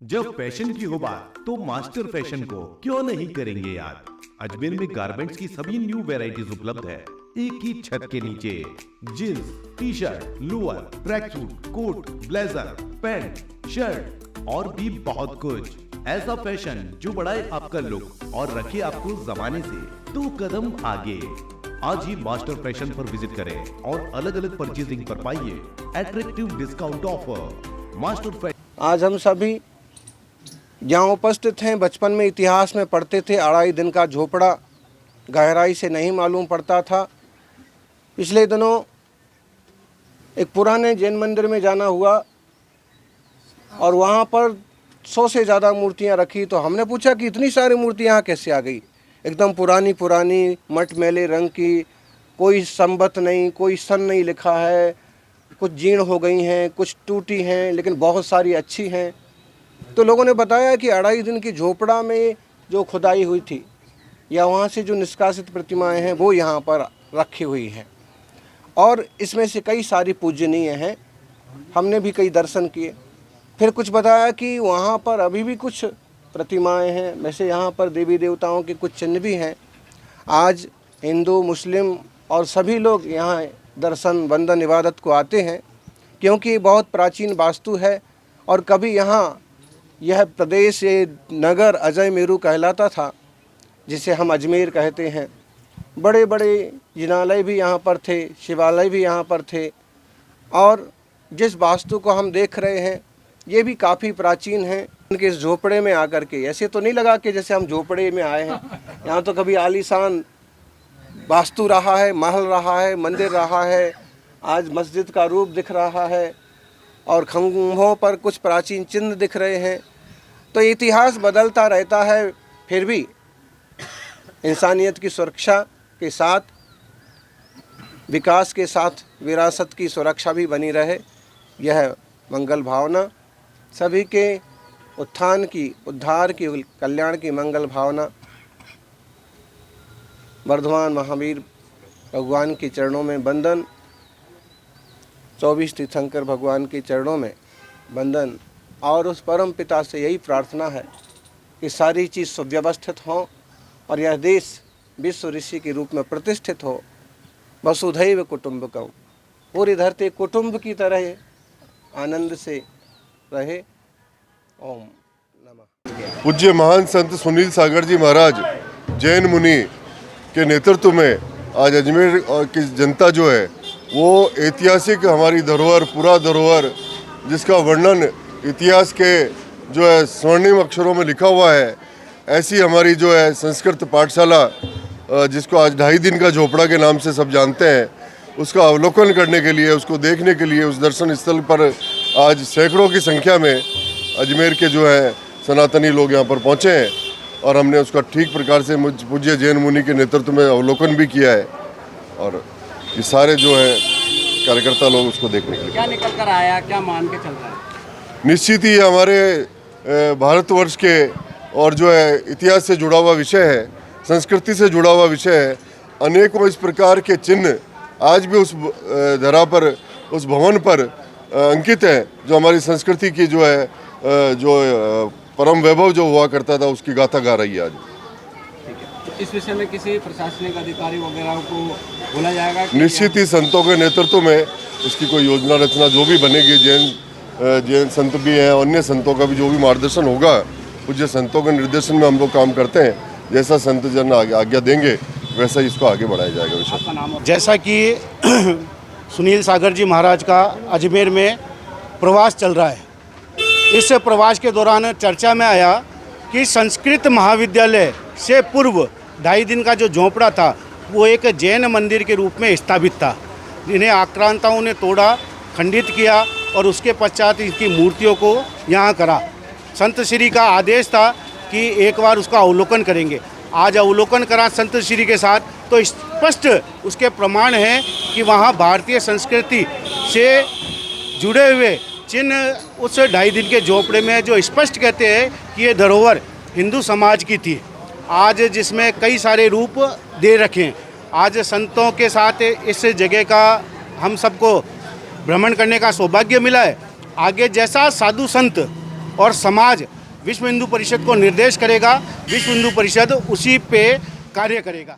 जब फैशन की हो बात तो मास्टर फैशन को क्यों नहीं करेंगे याद। अजमेर में गारमेंट्स की सभी न्यू वैरायटीज उपलब्ध है एक ही छत के नीचे। Jeans, T shirt, lower, track suit, coat, blazer, pant, shirt और भी बहुत कुछ। ऐसा फैशन जो बढ़ाए आपका लुक और रखे आपको जमाने से 2 कदम आगे। आज ही मास्टर फैशन पर विजिट करें और अलग अलग परचेजिंग पर पाइए attractive discount offer. Master fashion. आज हम सभी यहाँ उपस्थित हैं। बचपन में इतिहास में पढ़ते थे, अढ़ाई दिन का झोपड़ा गहराई से नहीं मालूम पड़ता था। पिछले दिनों एक पुराने जैन मंदिर में जाना हुआ और वहाँ पर 100 से ज़्यादा मूर्तियाँ रखी। तो हमने पूछा कि इतनी सारी मूर्तियाँ यहाँ कैसे आ गई। एकदम पुरानी पुरानी मटमैले रंग की, कोई संवत नहीं, कोई सन नहीं लिखा है, कुछ जीर्ण हो गई हैं, कुछ टूटी हैं, लेकिन बहुत सारी अच्छी हैं। तो लोगों ने बताया कि अढ़ाई दिन की झोपड़ा में जो खुदाई हुई थी या वहाँ से जो निष्कासित प्रतिमाएं हैं वो यहाँ पर रखी हुई हैं और इसमें से कई सारी पूजनीय हैं। हमने भी कई दर्शन किए। फिर कुछ बताया कि वहाँ पर अभी भी कुछ प्रतिमाएं हैं। वैसे यहाँ पर देवी देवताओं के कुछ चिन्ह भी हैं। आज हिंदू, मुस्लिम और सभी लोग यहाँ दर्शन, वंदन, इबादत को आते हैं क्योंकि ये बहुत प्राचीन वास्तु है। और कभी यहाँ यह प्रदेश, ये नगर अजय मेरू कहलाता था, जिसे हम अजमेर कहते हैं। बड़े बड़े जिनालय भी यहाँ पर थे, शिवालय भी यहाँ पर थे। और जिस वास्तु को हम देख रहे हैं ये भी काफ़ी प्राचीन है। उनके इस झोपड़े में आकर के ऐसे तो नहीं लगा कि जैसे हम झोपड़े में आए हैं। यहाँ तो कभी आलीशान वास्तु रहा है, महल रहा है, मंदिर रहा है, आज मस्जिद का रूप दिख रहा है और खंभों पर कुछ प्राचीन चिन्ह दिख रहे हैं। तो इतिहास बदलता रहता है, फिर भी इंसानियत की सुरक्षा के साथ, विकास के साथ विरासत की सुरक्षा भी बनी रहे, यह मंगल भावना, सभी के उत्थान की, उद्धार की, कल्याण की मंगल भावना वर्धमान महावीर भगवान के चरणों में वंदन, 24 तीर्थंकर भगवान के चरणों में वंदन। और उस परम पिता से यही प्रार्थना है कि सारी चीज़ सुव्यवस्थित हो और यह देश विश्व ऋषि के रूप में प्रतिष्ठित हो। वसुधैव कुटुंबकम, पूरी धरती कुटुंब की तरह आनंद से रहे। ओम नमः। पूज्य महान संत सुनील सागर जी महाराज जैन मुनि के नेतृत्व में आज अजमेर की जनता जो है वो ऐतिहासिक हमारी धरोहर, पूरा धरोहर जिसका वर्णन इतिहास के जो है स्वर्णिम अक्षरों में लिखा हुआ है, ऐसी हमारी जो है संस्कृत पाठशाला जिसको आज 2.5 दिन का झोपड़ा के नाम से सब जानते हैं, उसका अवलोकन करने के लिए, उसको देखने के लिए उस दर्शन स्थल पर आज सैकड़ों की संख्या में अजमेर के जो है सनातनी लोग यहाँ पर पहुँचे हैं और हमने उसका ठीक प्रकार से पूज्य जैन मुनि के नेतृत्व में अवलोकन भी किया है। और ये सारे जो है कार्यकर्ता लोग उसको देखने के लिए क्या निकल कर आया, क्या मान के चल रहा है? निश्चित ही हमारे भारतवर्ष के और जो है इतिहास से जुड़ा हुआ विषय है, संस्कृति से जुड़ा हुआ विषय है। अनेकों इस प्रकार के चिन्ह आज भी उस धरा पर, उस भवन पर अंकित हैं जो हमारी संस्कृति की जो है जो परम वैभव जो हुआ करता था उसकी गाथा गा रही है आज। तो इस विषय में किसी प्रशासनिक अधिकारी वगैरह को बोला जाएगा? निश्चित ही संतों के नेतृत्व में इसकी कोई योजना रचना जो भी बनेगी, जैन संत भी हैं, अन्य संतों का भी जो भी मार्गदर्शन होगा, पूज्य संतों के निर्देशन में हम लोग काम करते हैं। जैसा संत जन आज्ञा देंगे वैसा ही इसको आगे बढ़ाया जाएगा विषय। जैसा कि सुनील सागर जी महाराज का अजमेर में प्रवास चल रहा है, इस प्रवास के दौरान चर्चा में आया कि संस्कृत महाविद्यालय से पूर्व 2.5 दिन का जो झोंपड़ा था वो एक जैन मंदिर के रूप में स्थापित था। इन्हें आक्रांताओं ने तोड़ा, खंडित किया और उसके पश्चात इसकी मूर्तियों को यहाँ करा। संत श्री का आदेश था कि एक बार उसका अवलोकन करेंगे। आज अवलोकन करा संत श्री के साथ तो स्पष्ट उसके प्रमाण हैं कि वहाँ भारतीय संस्कृति से जुड़े हुए चिन्ह उस 2.5 दिन के झोंपड़े में जो स्पष्ट कहते हैं कि ये धरोहर हिंदू समाज की थी। आज जिसमें कई सारे रूप दे रखे हैं। आज संतों के साथ इस जगह का हम सबको भ्रमण करने का सौभाग्य मिला है। आगे जैसा साधु संत और समाज विश्व हिंदू परिषद को निर्देश करेगा, विश्व हिंदू परिषद उसी पे कार्य करेगा।